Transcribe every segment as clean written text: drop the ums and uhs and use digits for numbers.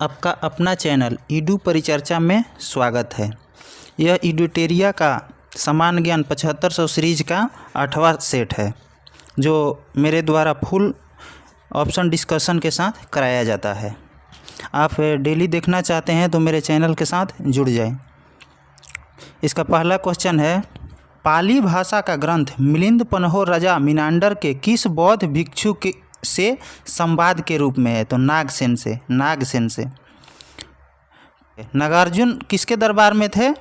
आपका अपना channel Edu परिचर्चा में स्वागत है। यह ईडूटेरिया का समान ज्ञान 7500 सीरीज का 8वां सेट है, जो मेरे द्वारा फुल ऑप्शन डिस्कशन के साथ कराया जाता है। आप डेली देखना चाहते हैं तो मेरे चैनल के साथ जुड़ जाएं। इसका पहला क्वेश्चन है, पाली भाषा का ग्रंथ मिलिंद पन्हो रजा मीनांडर के किस बौद्ध भिक्षु के से संवाद के रूप में है? तो नागसेन से। नागार्जुन किसके दरबार में थे?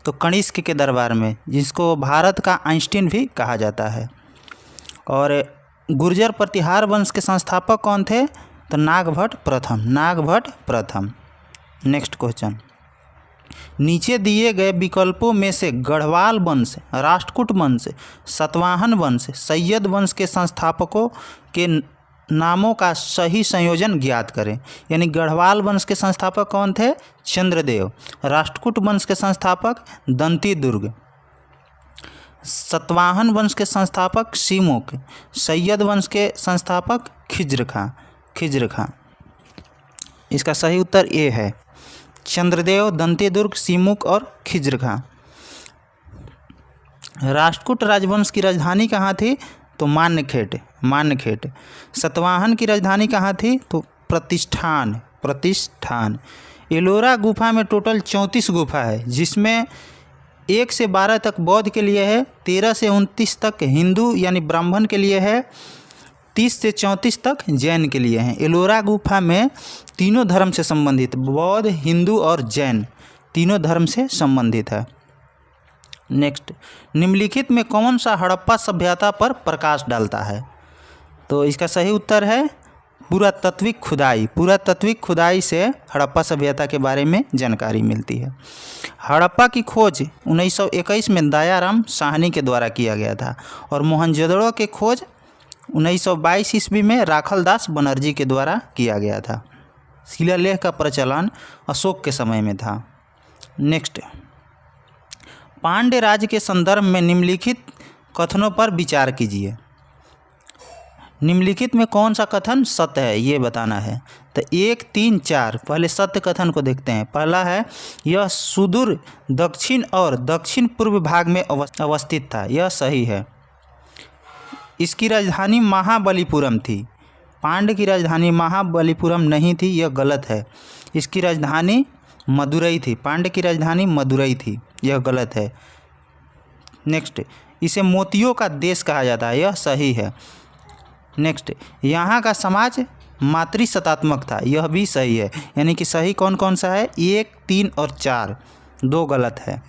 तो कनिष्क के दरबार में, जिसको भारत का आइंस्टीन भी कहा जाता है। और गुर्जर प्रतिहार वंश के संस्थापक कौन थे? तो नागभट्ट प्रथम। नेक्स्ट क्वेश्चन, नीचे दिए गए विकल्पों में से गढ़वाल वंश, राष्ट्रकूट वंश, सतवाहन वंश, सैयद वंश के संस्थापकों के नामों का सही संयोजन ज्ञात करें। यानी गढ़वाल वंश के संस्थापक कौन थे? चंद्रदेव। राष्ट्रकूट वंश के संस्थापक दंतीदुर्ग। सतवाहन वंश के संस्थापक सिमुक। सैयद वंश के संस्थापक खिज्र खां। इसका सही उत्तर ए है, चंद्रदेव, दंतीदुर्ग, सिमुक और खिज्र खां। राष्ट्रकूट राजवंश की राजधानी कहाँ थी? तो मान्यखेट। सतवाहन की राजधानी कहाँ थी? तो प्रतिष्ठान। एलोरा गुफा में टोटल 34 गुफा है, जिसमें 1 से 12 तक बौद्ध के लिए है, 13 से 29 तक हिंदू यानी ब्राह्मण के लिए है, 30 से 34 तक जैन के लिए हैं। एलोरा गुफा में तीनों धर्म से संबंधित, बौद्ध, हिंदू और जैन तीनों धर्म से संबंधित है। नेक्स्ट, निम्नलिखित में कौन सा हड़प्पा सभ्यता पर प्रकाश डालता है? तो इसका सही उत्तर है पुरातात्विक खुदाई से हड़प्पा सभ्यता के बारे में जानकारी मिलती है। हड़प्पा की खोज 1921 में दयाराम साहनी के द्वारा किया गया था और मोहनजोदड़ो की खोज 1922 ईस्वी में राखलदास बनर्जी के द्वारा किया गया था। शिलालेख का प्रचलन अशोक के समय में था। नेक्स्ट, पांड्य राज्य के संदर्भ में निम्नलिखित कथनों पर विचार कीजिए। निम्नलिखित में कौन सा कथन सत्य है, ये बताना है। तो 1, 3, 4 पहले सत्य कथन को देखते हैं। पहला है, यह सुदूर दक्षिण और दक्षिण पूर्व भाग में अवस्थित था। यह सही है। इसकी राजधानी महाबलीपुरम थी। पांड्य की राजधानी महाबलीपुरम नहीं थी, यह गलत है। इसकी राजधानी मदुरई थी। पांड्य की राजधानी मदुरई थी, यह गलत है। नेक्स्ट, इसे मोतियों का देश कहा जाता है, यह सही है। नेक्स्ट, यहाँ का समाज मातृसत्तात्मक था, यह भी सही है। यानी कि सही कौन कौन सा है? 1, 3 और 4, 2 गलत है।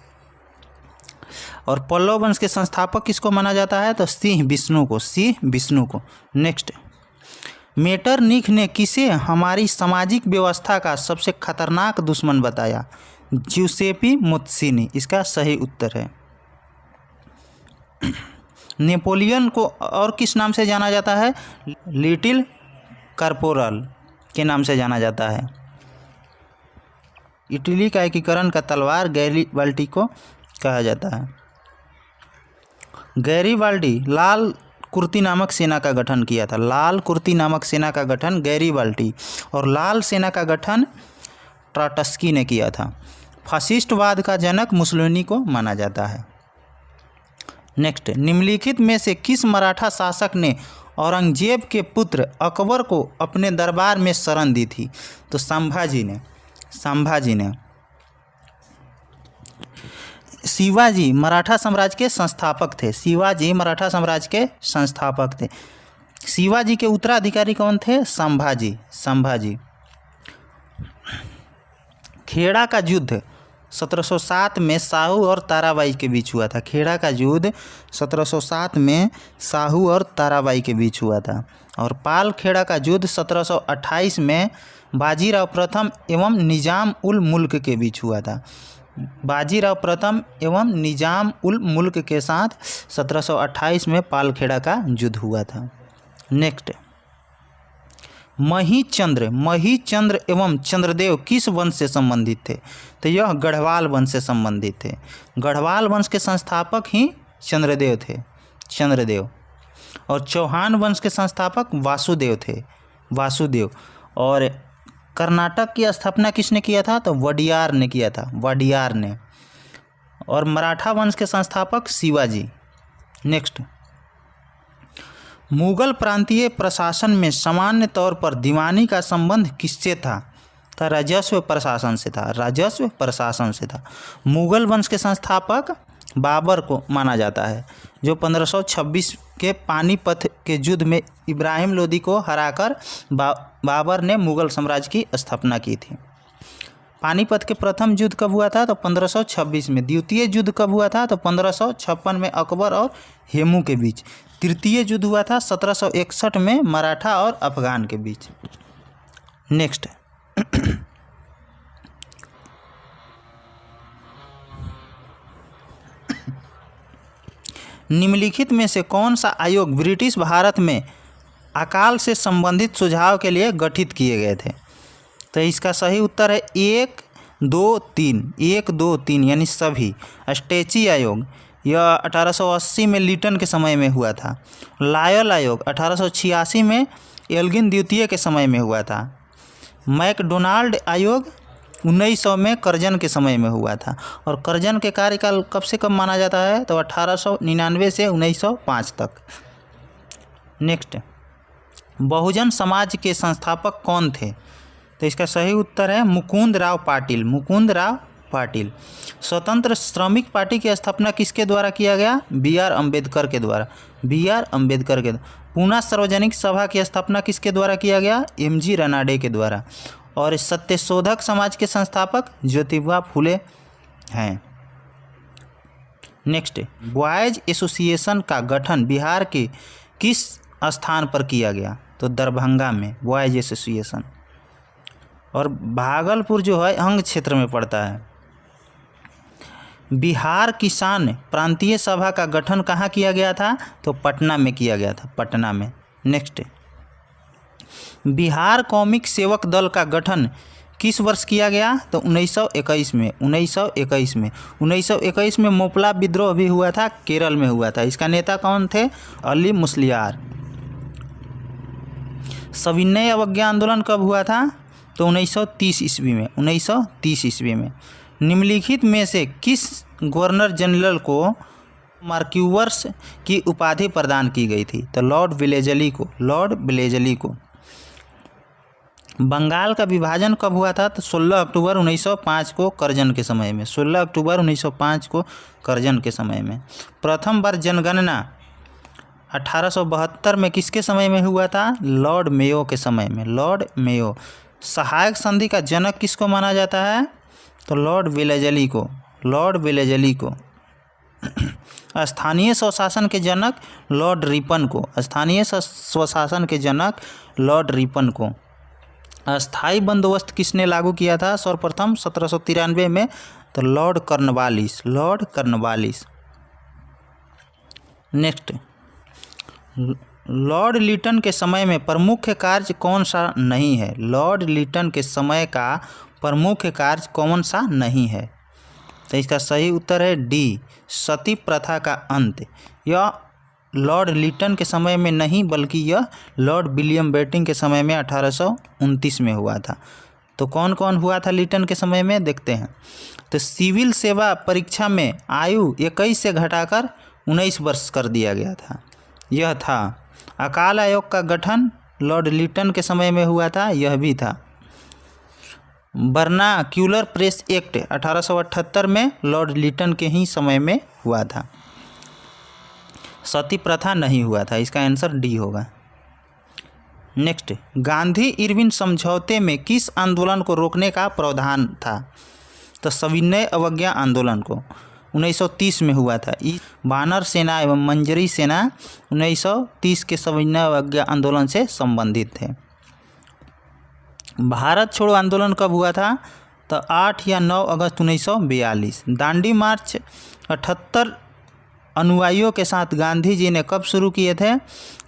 और पल्लव वंश के संस्थापक किसको माना जाता है? तो सिंह विष्णु को। नेक्स्ट, मेटरनिख ने किसे हमारी सामाजिक व्यवस्था का सबसे खतरनाक दुश्मन बताया? ज्यूसेपी मुत्सिनी। इसका सही उत्तर है। नेपोलियन को और किस नाम से जाना जाता है? लिटिल कॉर्पोरल के नाम से जाना जाता है। इटली का एकीकरण का तलवार गैरीबाल्डी को कहा जाता है। गैरीबाल्डी लाल कुर्ती नामक सेना का गठन किया था। लाल कुर्ती नामक सेना का गठन गैरीबाल्डी और लाल सेना का गठन ट्राटस्की ने किया था। फासिस्टवाद का जनक मुसोलिनी को माना जाता है। नेक्स्ट, निम्नलिखित में से किस मराठा शासक ने औरंगजेब के पुत्र अकबर को अपने दरबार में शरण दी थी? तो संभाजी ने। शिवाजी मराठा साम्राज्य के संस्थापक थे। शिवाजी के उत्तराधिकारी कौन थे? संभाजी। खेड़ा का युद्ध 1707 में साहू और ताराबाई के बीच हुआ था। खेड़ा का युद्ध 1707 में साहू और ताराबाई के बीच हुआ था। और पाल खेड़ा का युद्ध 1728 में बाजीराव प्रथम एवं निजाम उल मुल्क के बीच हुआ था। बाजीराव प्रथम एवं निजाम उल मुल्क के साथ 1728 में पालखेड़ा का युद्ध हुआ था। नेक्स्ट, महीचंद्र एवं चंद्रदेव किस वंश से संबंधित थे? तो यह गढ़वाल वंश से संबंधित थे। गढ़वाल वंश के संस्थापक ही चंद्रदेव थे। और चौहान वंश के संस्थापक वासुदेव थे। और कर्नाटक की स्थापना किसने किया था? तो वडियार ने किया था, वडियार ने। और मराठा वंश के संस्थापक शिवाजी। नेक्स्ट, मुगल प्रांतीय प्रशासन में सामान्य तौर पर दीवानी का संबंध किससे था? तो राजस्व प्रशासन से था, राजस्व प्रशासन से था। मुगल वंश के संस्थापक बाबर को माना जाता है, जो 1526 के पानीपत के युद्ध में इब्राहिम लोदी को हराकर बाबर ने मुगल साम्राज्य की स्थापना की थी। पानीपत के प्रथम युद्ध कब हुआ था? तो 1526 में। द्वितीय युद्ध कब हुआ था? तो 1556 में अकबर और हेमू के बीच। तृतीय युद्ध हुआ था 1761 में मराठा और अफगान के बीच। नेक्स्ट, निम्नलिखित में से कौन सा आयोग ब्रिटिश भारत में अकाल से संबंधित सुझाव के लिए गठित किए गए थे? तो इसका सही उत्तर है 1, 2, 3। 1, 2, 3 यानी सभी। स्टेची आयोग यह 1880 में लिटन के समय में हुआ था। लायल आयोग 1886 में एल्गिन द्वितीय के समय में हुआ था। मैकडोनाल्ड आयोग 1900 में करजन के समय में हुआ था। और करजन के कार्यकाल कब से कब माना जाता है? तो 1899 से 1905 तक। नेक्स्ट, बहुजन समाज के संस्थापक कौन थे? तो इसका सही उत्तर है मुकुंद राव पाटिल, मुकुंद राव पाटिल। स्वतंत्र श्रमिक पार्टी की स्थापना किसके द्वारा किया गया? B.R. अम्बेडकर के द्वारा, B.R. अम्बेडकर के द्वारा। पूना सार्वजनिक सभा की स्थापना किसके द्वारा किया गया? M.G. रनाडे के द्वारा। और सत्यशोधक समाज के संस्थापक ज्योतिबा फुले हैं। नेक्स्ट, बॉयज एसोसिएशन का गठन बिहार के किस स्थान पर किया गया? तो दरभंगा में बॉयज एसोसिएशन। और भागलपुर जो है अंग क्षेत्र में पड़ता है। बिहार किसान प्रांतीय सभा का गठन कहाँ किया गया था? तो पटना में किया गया था, पटना में। नेक्स्ट, बिहार कौमिक सेवक दल का गठन किस वर्ष किया गया? तो 1921 में, 1921 में। 1921 में मोपला विद्रोह भी हुआ था, केरल में हुआ था। इसका नेता कौन थे? अली मुस्लियार। सविनय अवज्ञा आंदोलन कब हुआ था? तो 1930 ईस्वी में, 1930 ईस्वी में। निम्नलिखित में से किस गवर्नर जनरल को मार्क्यूवर्स की उपाधि प्रदान की गई थी? तो लॉर्ड वेलेस्ली को, लॉर्ड वेलेस्ली को। बंगाल का विभाजन कब हुआ था? तो 16 अक्टूबर 1905 को करजन के समय में, 16 अक्टूबर 1905 को करजन के समय में। प्रथम बार जनगणना 1872 में किसके समय में हुआ था? लॉर्ड मेयो के समय में, लॉर्ड मेयो। सहायक संधि का जनक किसको माना जाता है? तो लॉर्ड वेलेस्ली को, लॉर्ड वेलेस्ली को। स्थानीय स्वशासन के जनक लॉर्ड रिपन को, स्थानीय स्वशासन के जनक लॉर्ड रिपन को। अस्थाई बंदोबस्त किसने लागू किया था सर्वप्रथम? 1793 में, तो Lord Cornwallis, Lord Cornwallis. Next, Lord Lytton के समय में प्रमुख कार्य कौन सा नहीं है? लॉर्ड लिटन के समय का प्रमुख कार्य कौन सा नहीं है? तो इसका सही उत्तर है डी, सती प्रथा का अंत। यह लॉर्ड लिटन के समय में नहीं, बल्कि यह लॉर्ड विलियम बेटिंग के समय में 1829 में हुआ था। तो कौन कौन हुआ था लिटन के समय में, देखते हैं। तो सिविल सेवा परीक्षा में आयु 21 से घटाकर 19 वर्ष कर दिया गया था। यह था। अकाल आयोग का गठन लॉर्ड लिटन के समय में हुआ था, यह भी था। वर्नाक्यूलर प्रेस एक्ट 1878 में लॉर्ड लिटन के ही समय में हुआ था। सती प्रथा नहीं हुआ था, इसका आंसर डी होगा। नेक्स्ट, गांधी इरविन समझौते में किस आंदोलन को रोकने का प्रावधान था? तो सविनय अवज्ञा आंदोलन को 1930 में हुआ था। बानर सेना एवं मंजरी सेना 1930 के सविनय अवज्ञा आंदोलन से संबंधित थे। भारत छोड़ो आंदोलन कब हुआ था? तो 8 या 9 अगस्त 1942। दांडी मार्च 78 अनुयायियों के साथ गांधी जी ने कब शुरू किए थे?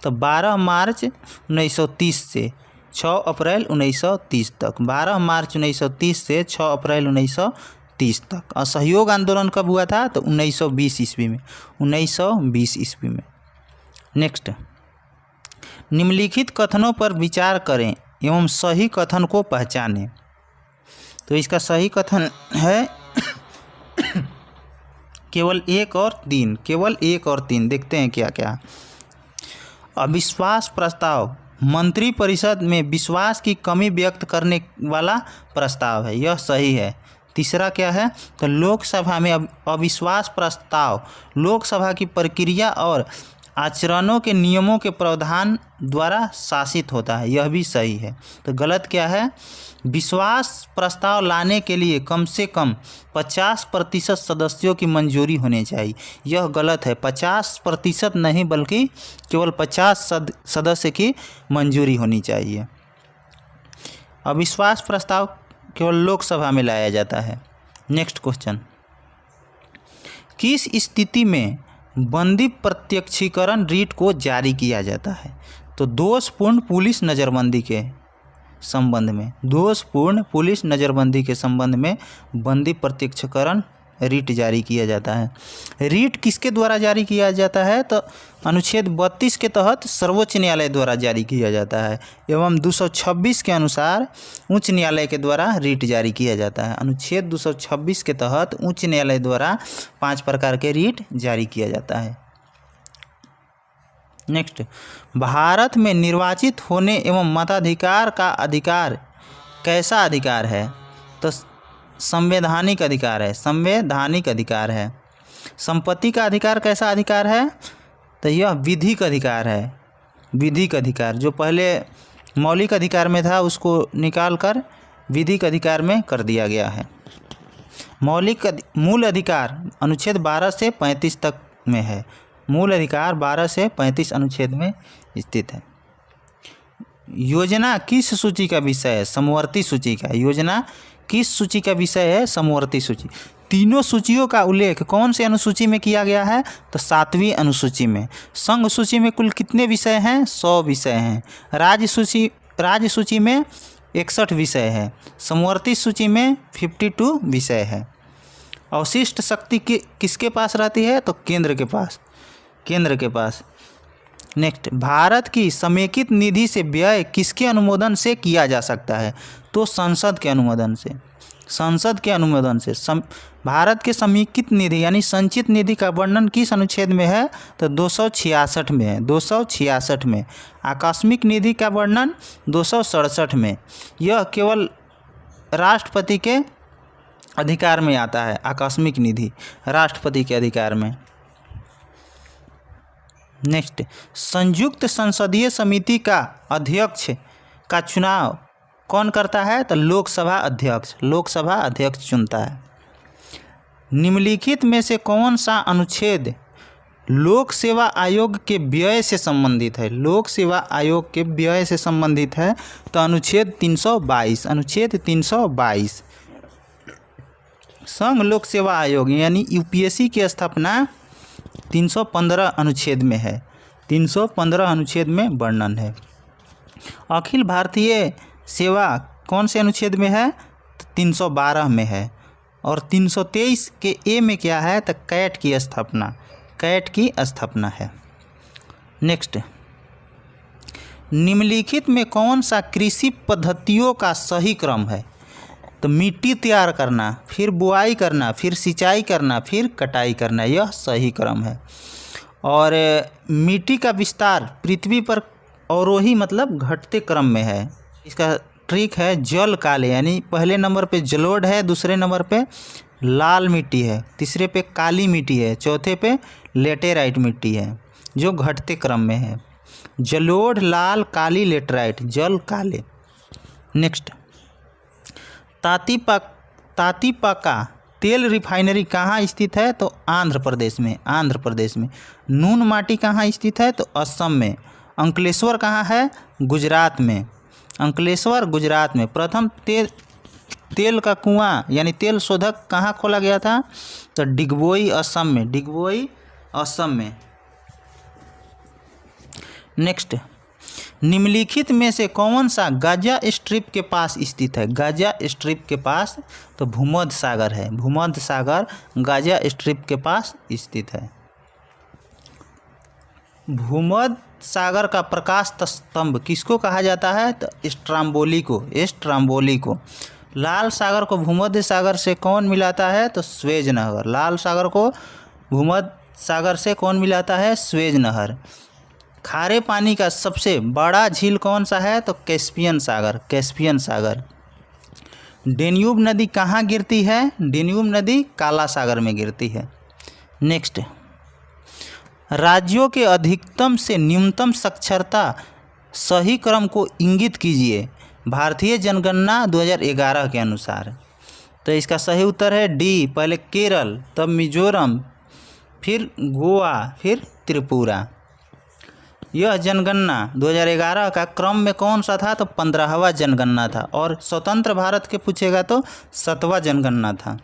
तो 12 मार्च 1930 से 6 अप्रैल 1930 तक। 12 मार्च 1930 से 6 अप्रैल 1930 तक। असहयोग आंदोलन कब हुआ था? तो 1920 ईस्वी में, 1920 ईस्वी में। नेक्स्ट, निम्नलिखित कथनों पर विचार करें। एवं सही कथन को पहचाने। तो इसका सही कथन है केवल 1 और 3, केवल 1 और 3। देखते हैं क्या क्या। अविश्वास प्रस्ताव मंत्रिपरिषद में विश्वास की कमी व्यक्त करने वाला प्रस्ताव है, यह सही है। तीसरा क्या है, तो लोकसभा में अविश्वास प्रस्ताव लोकसभा की प्रक्रिया और आचरणों के नियमों के प्रावधान द्वारा शासित होता है, यह भी सही है। तो गलत क्या है, विश्वास प्रस्ताव लाने के लिए कम से कम 50% सदस्यों की मंजूरी होनी चाहिए, यह गलत है। 50% नहीं बल्कि केवल 50 सदस्य की मंजूरी होनी चाहिए। अविश्वास प्रस्ताव केवल लोकसभा में लाया जाता है। नेक्स्ट क्वेश्चन, किस स्थिति में बंदी प्रत्यक्षीकरण रीट को जारी किया जाता है? तो दोषपूर्ण पुलिस नज़रबंदी के संबंध में, दोषपूर्ण पुलिस नज़रबंदी के संबंध में बंदी प्रत्यक्षीकरण रीट जारी किया जाता है। रीट किसके द्वारा जारी किया जाता है? तो अनुच्छेद 32 के तहत सर्वोच्च न्यायालय द्वारा जारी किया जाता है एवं 226 के अनुसार उच्च न्यायालय के द्वारा रीट जारी किया जाता है। अनुच्छेद 226 के तहत उच्च न्यायालय द्वारा 5 प्रकार के रीट जारी किया जाता है। नेक्स्ट, भारत में निर्वाचित होने एवं मताधिकार का अधिकार कैसा अधिकार है? तो संवैधानिक अधिकार है, संवैधानिक अधिकार है। संपत्ति का अधिकार कैसा अधिकार है? तो यह विधिक अधिकार है, विधिक अधिकार। जो पहले मौलिक अधिकार में था उसको निकाल कर विधिक अधिकार में कर दिया गया है। मूल अधिकार अनुच्छेद 12 से 35 तक में है, मूल अधिकार 12 से 35 अनुच्छेद में स्थित है। योजना किस सूची का विषय है? समवर्ती सूची का। योजना किस सूची का विषय है? समवर्ती सूची। तीनों सूचियों का उल्लेख कौन से अनुसूची में किया गया है? तो 7वीं अनुसूची में। संघ सूची में कुल कितने विषय हैं? 100 विषय हैं। राज्य सूची में 61 विषय है। समवर्ती सूची में 52 विषय है। अवशिष्ट शक्ति किसके पास रहती है? तो केंद्र के पास, केंद्र के पास। नेक्स्ट, भारत की समेकित निधि से व्यय किसके अनुमोदन से किया जा सकता है? तो संसद के अनुमोदन से, संसद के अनुमोदन से। भारत के समेकित निधि यानी संचित निधि का वर्णन किस अनुच्छेद में है? तो 266 में है, 266 में। आकस्मिक निधि का वर्णन 267 में। यह केवल राष्ट्रपति के अधिकार में आता है, आकस्मिक निधि राष्ट्रपति के अधिकार में। नेक्स्ट, संयुक्त संसदीय समिति का अध्यक्ष का चुनाव कौन करता है? तो लोकसभा अध्यक्ष, लोकसभा अध्यक्ष चुनता है। निम्नलिखित में से कौन सा अनुच्छेद लोक सेवा आयोग के व्यय से संबंधित है? लोक सेवा आयोग के व्यय से संबंधित है तो अनुच्छेद 322, अनुच्छेद 322। संघ लोक सेवा आयोग यानी यूपीएससी की स्थापना 315 अनुच्छेद में है, 315 अनुच्छेद में वर्णन है। अखिल भारतीय सेवा कौन से अनुच्छेद में है? 312 में है। और 323 के ए में क्या है? तो कैट की स्थापना, कैट की स्थापना है। नेक्स्ट, निम्नलिखित में कौन सा कृषि पद्धतियों का सही क्रम है? तो मिट्टी तैयार करना, फिर बुआई करना, फिर सिंचाई करना, फिर कटाई करना, यह सही क्रम है। और मिट्टी का विस्तार पृथ्वी पर अवरोही मतलब घटते क्रम में है। इसका ट्रिक है जल काले, यानी पहले नंबर पे जलोढ़ है, दूसरे नंबर पे लाल मिट्टी है, तीसरे पे काली मिट्टी है, चौथे पे लेटेराइट मिट्टी है जो घटते क्रम में है। जलोढ़, लाल, काली, लेटेराइट, जल काले। नेक्स्ट, तातीपाका तेल रिफाइनरी कहाँ स्थित है? तो आंध्र प्रदेश में, आंध्र प्रदेश में। नून माटी कहाँ स्थित है? तो असम में। अंकलेश्वर कहाँ है? गुजरात में, अंकलेश्वर गुजरात में। प्रथम तेल का कुआं यानी तेल शोधक कहाँ खोला गया था? तो डिगबोई असम में, डिगबोई असम में। नेक्स्ट, निम्नलिखित में से कौन सा गाजा स्ट्रिप के पास स्थित है? गाजा स्ट्रिप के पास तो भूमध्य सागर है, भूमध्य सागर गाजा स्ट्रिप के पास स्थित है। भूमध्य सागर का प्रकाश स्तंभ किसको कहा जाता है? तो स्ट्राम्बोली को। लाल सागर को भूमध्य सागर से कौन मिलाता है? तो स्वेज नहर। लाल सागर को भूमध्य सागर से कौन मिलाता है? स्वेज नहर। खारे पानी का सबसे बड़ा झील कौन सा है? तो कैस्पियन सागर। डेन्यूब नदी कहाँ गिरती है? डेन्यूब नदी काला सागर में गिरती है। नेक्स्ट, राज्यों के अधिकतम से न्यूनतम साक्षरता सही क्रम को इंगित कीजिए भारतीय जनगणना 2011 के अनुसार। तो इसका सही उत्तर है डी, पहले केरल, तब मिजोरम, फिर गोवा, फिर त्रिपुरा। यह जनगणना 2011 का क्रम में कौन सा था? तो 15वां जनगणना था। और स्वतंत्र भारत के पूछेगा तो 7वां जनगणना था।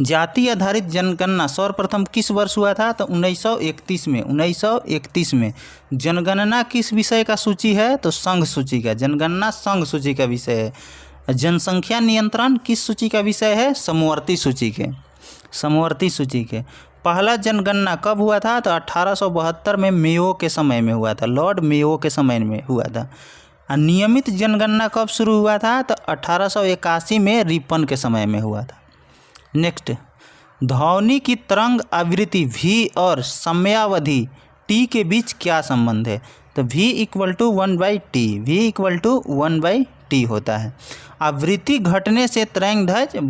जाति आधारित जनगणना सर्वप्रथम किस वर्ष हुआ था? तो 1931 में। जनगणना किस विषय का सूची है? तो संघ सूची का। जनगणना संघ सूची का विषय है। जनसंख्या नियंत्रण किस सूची का विषय है? समवर्ती सूची के। पहला जनगणना कब हुआ था? तो 1872 में मेयो के समय में हुआ था, लॉर्ड मेयो के समय में हुआ था। नियमित जनगणना कब शुरू हुआ था? तो 1881 में रिपन के समय में हुआ था। नेक्स्ट, ध्वनि की तरंग आवृत्ति v और समयावधि t के बीच क्या संबंध है? तो v = 1/t होता है। आवृत्ति घटने से तरंगदैर्घ्य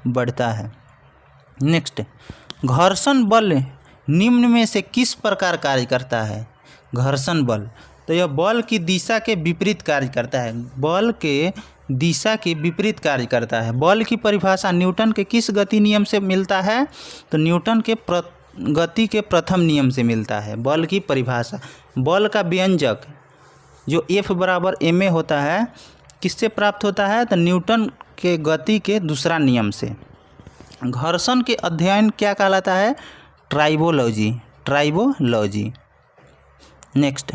बढ़ता है। नेक्स्ट, घर्षण बल निम्न में से किस प्रकार कार्य करता है? घर्षण बल, तो यह बल की दिशा के विपरीत कार्य करता है। बल की परिभाषा न्यूटन के किस गति नियम से मिलता है? तो न्यूटन के गति के प्रथम नियम से मिलता है बल की परिभाषा। बल का व्यंजक जो F = ma होता है किससे प्राप्त होता है? तो न्यूटन के गति के दूसरा नियम से। घर्षण के अध्ययन क्या कहलाता है? ट्राइबोलॉजी। नेक्स्ट,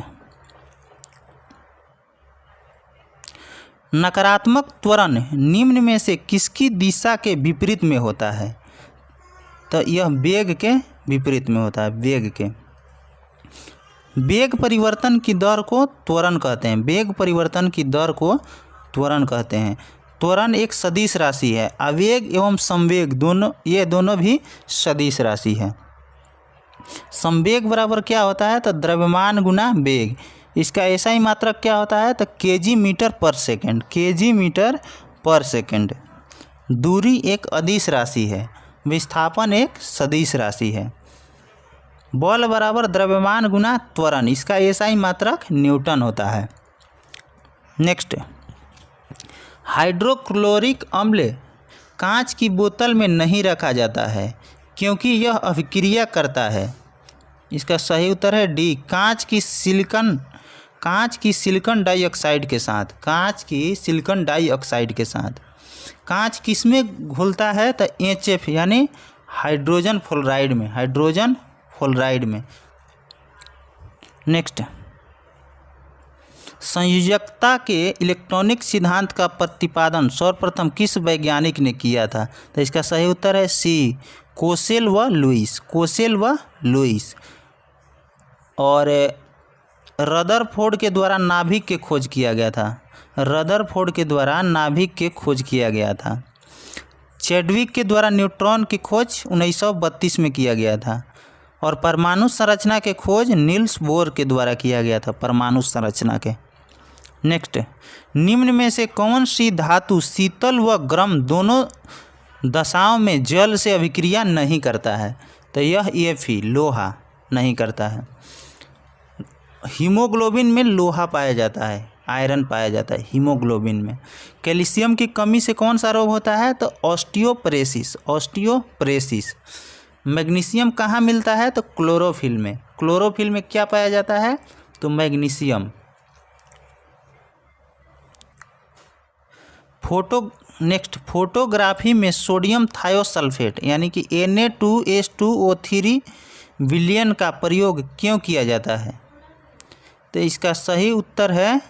नकारात्मक त्वरण निम्न में से किसकी दिशा के विपरीत में होता है? तो यह वेग के विपरीत में होता है, वेग परिवर्तन की दर को त्वरण कहते हैं। त्वरण एक सदिश राशि है। आवेग एवं संवेग दोनों भी सदिश राशि है। संवेग बराबर क्या होता है? तो द्रव्यमान गुना वेग। इसका ऐसा ही मात्रक क्या होता है? तो kg मीटर पर सेकंड। दूरी एक अदिश राशि है, विस्थापन एक सदिश राशि है। बल बराबर द्रव्यमान गुना त्वरण, इसका ऐसा ही मात्रक न्यूटन होता है। नेक्स्ट, हाइड्रोक्लोरिक अम्ल कांच की बोतल में नहीं रखा जाता है क्योंकि यह अभिक्रिया करता है। इसका सही उत्तर है डी, कांच की सिलिकॉन डाइऑक्साइड के साथ। कांच किस में घुलता है? तो HF यानी हाइड्रोजन फ्लोराइड में। नेक्स्ट, संयोजकता के इलेक्ट्रॉनिक सिद्धांत का प्रतिपादन सर्वप्रथम किस वैज्ञानिक ने किया था? तो इसका सही उत्तर है सी, कोसेल व लुईस। और रदरफोर्ड के द्वारा नाभिक के खोज किया गया था। चैडविक के द्वारा न्यूट्रॉन की खोज 1932 में किया गया था। और परमाणु संरचना के खोज नील्स बोर के द्वारा किया गया था, परमाणु संरचना के। नेक्स्ट, निम्न में से कौन सी धातु शीतल व गर्म दोनों दशाओं में जल से अभिक्रिया नहीं करता है? तो यह Fe, लोहा नहीं करता है। हीमोग्लोबिन में लोहा पाया जाता है, आयरन पाया जाता है हीमोग्लोबिन में। कैल्शियम की कमी से कौन सा रोग होता है? तो ऑस्टियोपरेसिस। मैग्नीशियम कहाँ मिलता है? तो क्लोरोफिल में क्या पाया जाता है? तो मैग्नीशियम। फोटोग्राफी में सोडियम थायोसल्फेट यानी कि Na2H2O3 विलयन का प्रयोग क्यों किया जाता है? तो इसका सही उत्तर है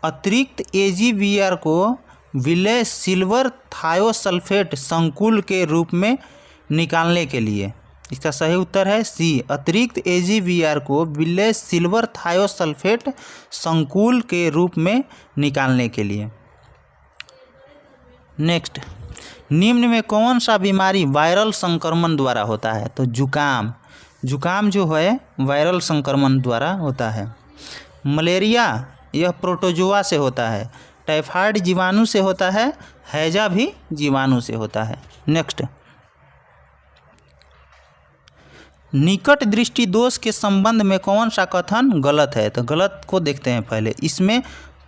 अतिरिक्त AgBr को विलय सिल्वर थायोसल्फेट संकुल के रूप में निकालने के लिए। इसका सही उत्तर है सी। अतिरिक्त AgBr को विलेय सिल्वर थायोसल्फेट संकुल के रूप में निकालने के लिए। नेक्स्ट, निम्न में कौन सा बीमारी वायरल संक्रमण द्वारा होता है? तो जुकाम जो है वायरल संक्रमण द्वारा होता है। मलेरिया यह प्रोटोजोआ से होता है। टाइफाइड जीवाणु से होता है। हैजा भी जीवाणु से होता है। नेक्स्ट, निकट दृष्टि दोष के संबंध में कौन सा कथन गलत है? तो गलत को देखते हैं पहले। इसमें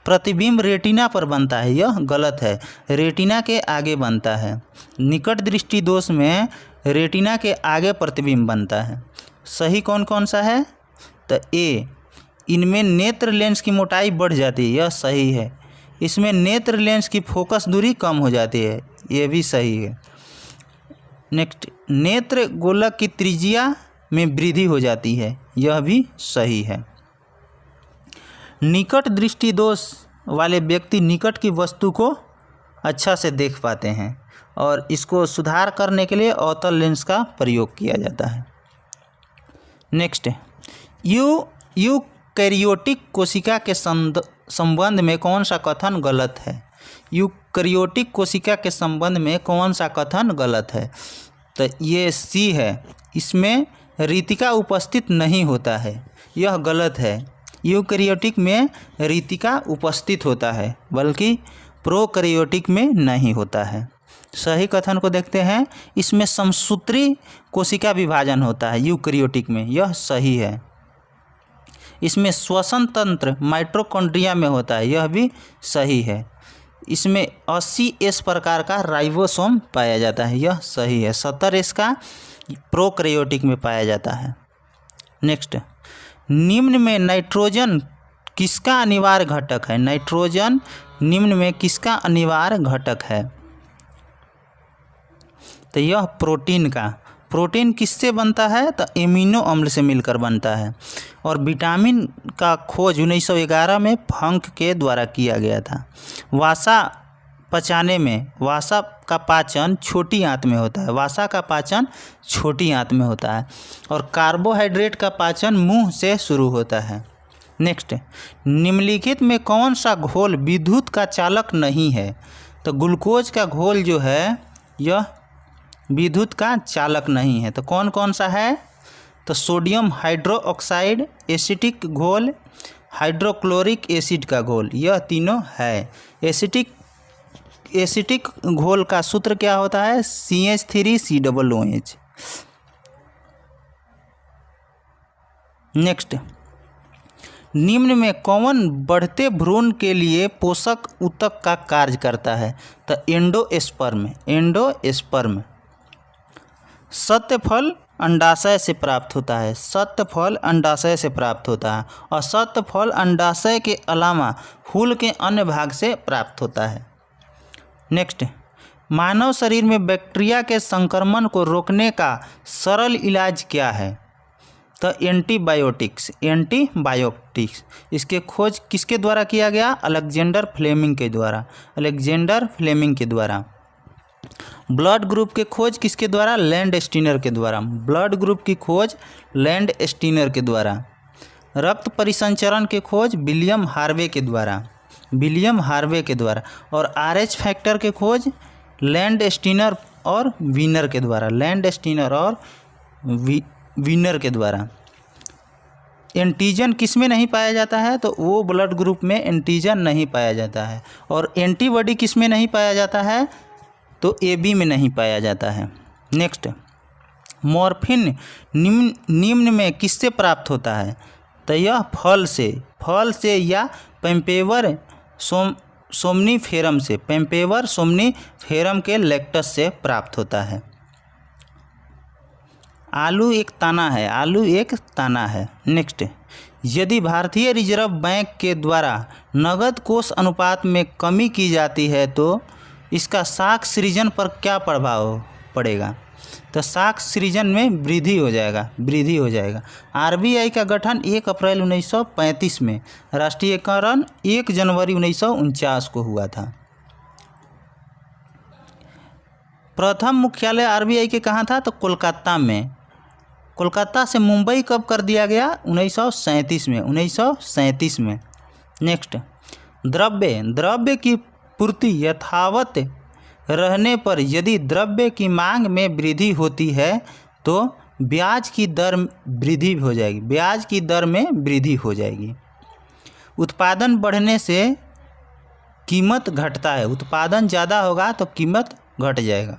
प्रतिबिंब रेटिना पर बनता है, यह गलत है। रेटिना के आगे बनता है। निकट दृष्टि दोष में रेटिना के आगे प्रतिबिंब बनता है। सही कौन कौन सा है? तो ए, इनमें नेत्र लेंस की मोटाई बढ़ जाती है, यह सही है। इसमें नेत्र लेंस की फोकस दूरी कम हो जाती है, यह भी सही है। नेक्स्ट, नेत्र गोलक की त्रिज्या में वृद्धि हो जाती है, यह भी सही है। निकट दृष्टि दोष वाले व्यक्ति निकट की वस्तु को अच्छा से देख पाते हैं और इसको सुधार करने के लिए अवतल लेंस का प्रयोग किया जाता है। नेक्स्ट, यूकैरियोटिक कोशिका के संबंध में कौन सा कथन गलत है? यूकैरियोटिक कोशिका के संबंध में कौन सा कथन गलत है? तो ये सी है। इसमें रीतिका उपस्थित नहीं होता है, यह गलत है। यूकैरियोटिक में रीतिका उपस्थित होता है, बल्कि प्रोकैरियोटिक में नहीं होता है। सही कथन को देखते हैं। इसमें समसूत्री कोशिका विभाजन होता है यूकैरियोटिक में, यह सही है। इसमें श्वसन तंत्र माइटोकॉन्ड्रिया में होता है, यह भी सही है। इसमें 80S प्रकार का राइबोसोम पाया जाता है, यह सही है। 70S का प्रोकैरियोटिक में पाया जाता है। नेक्स्ट, निम्न में नाइट्रोजन किसका अनिवार्य घटक है? नाइट्रोजन निम्न में किसका अनिवार्य घटक है? तो यह प्रोटीन का। प्रोटीन किससे बनता है? तो एमिनो अम्ल से मिलकर बनता है। और विटामिन का खोज 1911 में फंक के द्वारा किया गया था। वसा पचाने में, वसा का पाचन छोटी आंत में होता है। वसा का पाचन छोटी आंत में होता है और कार्बोहाइड्रेट का पाचन मुंह से शुरू होता है। नेक्स्ट, निम्नलिखित में कौन सा घोल विद्युत का चालक नहीं है? तो ग्लूकोज का घोल जो है यह विद्युत का चालक नहीं है। तो कौन कौन सा है? तो सोडियम हाइड्रोक्साइड, एसिटिक घोल, हाइड्रोक्लोरिक एसिड का घोल, यह तीनों है। एसिटिक घोल का सूत्र क्या होता है? CH3COOH। नेक्स्ट, निम्न में कौन बढ़ते भ्रूण के लिए पोषक ऊतक का कार्य करता है? तो एंडोस्पर्म। सत्य फल अंडाशय से प्राप्त होता है। सत्य फल अंडाशय से प्राप्त होता है और सत्य फल अंडाशय के अलावा फूल के अन्य भाग से प्राप्त होता है। नेक्स्ट, मानव शरीर में बैक्टीरिया के संक्रमण को रोकने का सरल इलाज क्या है? तो एंटीबायोटिक्स। इसके खोज किसके द्वारा किया गया? अलेक्जेंडर फ्लेमिंग के द्वारा। ब्लड ग्रुप के खोज किसके द्वारा? लैंडस्टीनर के द्वारा। ब्लड ग्रुप की खोज लैंडस्टीनर के द्वारा। रक्त परिसंचरण के खोज विलियम हार्वे के द्वारा। और RH फैक्टर के खोज लैंडस्टीनर और वीनर के द्वारा। एंटीजन किस में नहीं पाया जाता है? तो वो ब्लड ग्रुप में एंटीजन नहीं पाया जाता है। और एंटीबॉडी किस में नहीं पाया जाता है? तो AB में नहीं पाया जाता है। नेक्स्ट, मॉर्फिन निम्न में किससे प्राप्त होता है? तो यह फल से या पेम्पेवर सोमनीफेरम के लेक्टस से प्राप्त होता है। आलू एक ताना है। नेक्स्ट, यदि भारतीय रिजर्व बैंक के द्वारा नगद कोष अनुपात में कमी की जाती है तो इसका साख सृजन पर क्या प्रभाव पड़ेगा? तो साख सृजन में वृद्धि हो जाएगा। RBI का गठन 1 अप्रैल 1935 में, राष्ट्रीयकरण 1 जनवरी 1949 को हुआ था। प्रथम मुख्यालय RBI के कहाँ था? तो कोलकाता में। कोलकाता से मुंबई कब कर दिया गया? 1937 में, 1937 में। नेक्स्ट, द्रव्य की पूर्ति यथावत रहने पर यदि द्रव्य की मांग में वृद्धि होती है तो ब्याज की दर वृद्धि हो जाएगी, ब्याज की दर में वृद्धि हो जाएगी। उत्पादन बढ़ने से कीमत घटता है, उत्पादन ज़्यादा होगा तो कीमत घट जाएगा।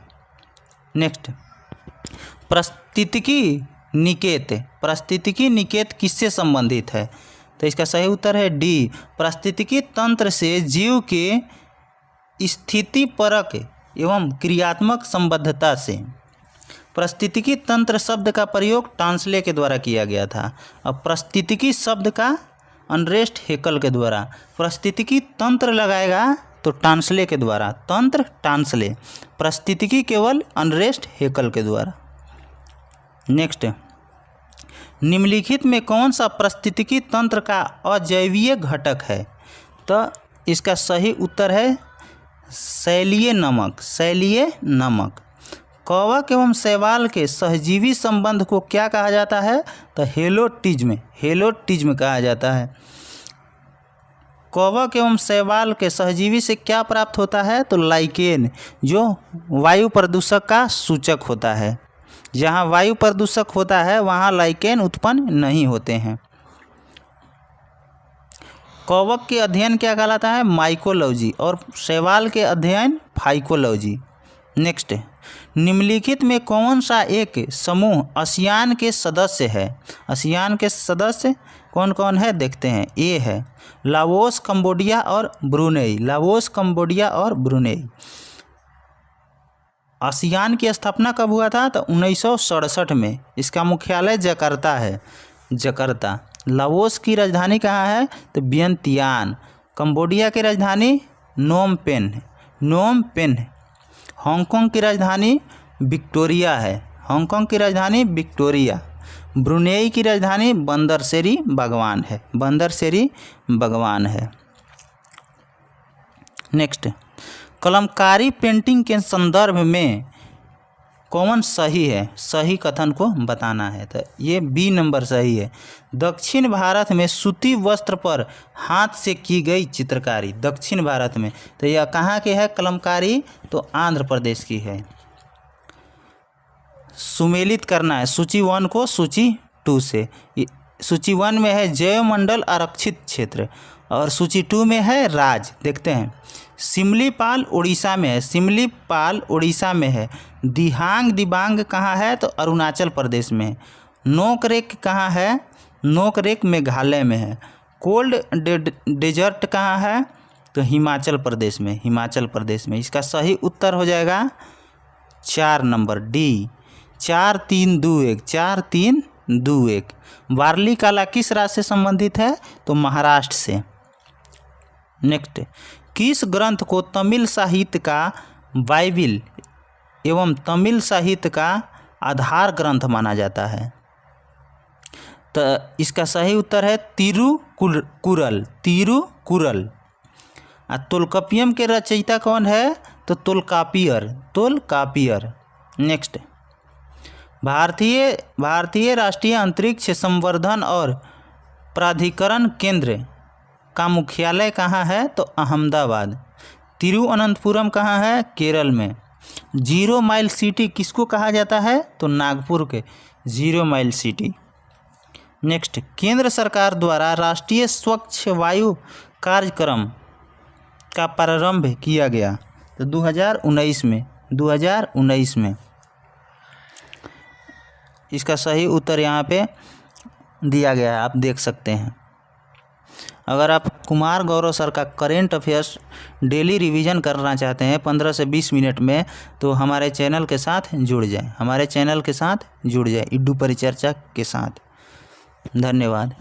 नेक्स्ट, पारिस्थितिकी निकेत, पारिस्थितिकी निकेत किससे संबंधित है? तो इसका सही उत्तर है डी, पारिस्थितिकी तंत्र से जीव के स्थितिपरक एवं क्रियात्मक संबद्धता से। पारिस्थितिकी तंत्र शब्द का प्रयोग टांसले के द्वारा किया गया था। अब पारिस्थितिकी शब्द का अनरेस्ट हेकल के द्वारा, पारिस्थितिकी तंत्र लगाएगा तो टांसले के द्वारा, तंत्र टांसले, पारिस्थितिकी केवल अनरेस्ट हेकल के द्वारा। नेक्स्ट, निम्नलिखित में कौन सा पारिस्थितिकी तंत्र का अजैवीय घटक है? तो इसका सही उत्तर है शैलीय नमक, शैलीय नमक। कवक एवं शैवाल के सहजीवी संबंध को क्या कहा जाता है? तो हेलोटिज्म, हेलोटिज्म कहा जाता है। कवक एवं शैवाल के सहजीवी से क्या प्राप्त होता है? तो लाइकेन, जो वायु प्रदूषक का सूचक होता है। जहाँ वायु प्रदूषक होता है वहाँ लाइकेन उत्पन्न नहीं होते हैं। कवक के अध्ययन क्या कहलाता है? माइकोलॉजी, और शैवाल के अध्ययन फाइकोलॉजी। नेक्स्ट, निम्नलिखित में कौन सा एक समूह आसियान के सदस्य है? आसियान के सदस्य कौन कौन है देखते हैं। ए है लाओस, कंबोडिया और ब्रुनेई, लाओस, कंबोडिया और ब्रुनेई। आसियान की स्थापना कब हुआ था? तो 1967 में। इसका मुख्यालय जकार्ता है, जकार्ता। लाओस की राजधानी कहाँ है? तो वियंतियान। कंबोडिया की राजधानी Phnom Penh, Phnom Penh. Hong Kong की राजधानी विक्टोरिया है, हांगकांग की राजधानी विक्टोरिया। ब्रुनेई की राजधानी बंदरसेरी बागवान है, बंदरसेरी बागवान है। नेक्स्ट, कलमकारी पेंटिंग के संदर्भ में कौन सही है? सही कथन को बताना है। तो ये बी नंबर सही है। दक्षिण भारत में सूती वस्त्र पर हाथ से की गई चित्रकारी, दक्षिण भारत में। तो यह कहाँ के है कलमकारी? तो आंध्र प्रदेश की है। सुमेलित करना है सूची 1 को सूची 2 से। सूची 1 में है जैवमंडल आरक्षित क्षेत्र और सूची 2 में है राज। देखते हैं, सिमलीपाल उड़ीसा में है, सिमलीपाल उड़ीसा में है। दिहांग दिबांग कहाँ है? तो अरुणाचल प्रदेश में है। नोकरेक कहाँ है? नोकरेक मेघालय में है। कोल्ड डेजर्ट कहाँ है? तो हिमाचल प्रदेश में, हिमाचल प्रदेश में। इसका सही उत्तर हो जाएगा 4 नंबर डी, 4321, 4321। वारली कला किस राज्य से संबंधित है? तो महाराष्ट्र से। नेक्स्ट, किस ग्रंथ को तमिल साहित्य का बाइबिल एवं तमिल साहित्य का आधार ग्रंथ माना जाता है? तो इसका सही उत्तर है तिरुकुरल, तिरुकुरल। तोल्कापियम के रचयिता कौन है? तो तोल्कापियर, तोल्कापियर। नेक्स्ट, भारतीय राष्ट्रीय अंतरिक्ष संवर्धन और प्राधिकरण केंद्र का मुख्यालय कहाँ है? तो अहमदाबाद। तिरुवनंतपुरम कहाँ है? केरल में। 0 माइल सिटी किसको कहा जाता है? तो नागपुर के 0 माइल सिटी। नेक्स्ट, केंद्र सरकार द्वारा राष्ट्रीय स्वच्छ वायु कार्यक्रम का प्रारंभ किया गया तो 2019 में, 2019 में। इसका सही उत्तर यहाँ पे दिया गया है, आप देख सकते हैं। अगर आप कुमार गौरव सर का करेंट अफेयर्स डेली रिवीजन करना चाहते हैं 15 से 20 मिनट में, तो हमारे चैनल के साथ जुड़ जाएं, हमारे चैनल के साथ जुड़ जाएं, इड्डू परिचर्चा के साथ। धन्यवाद।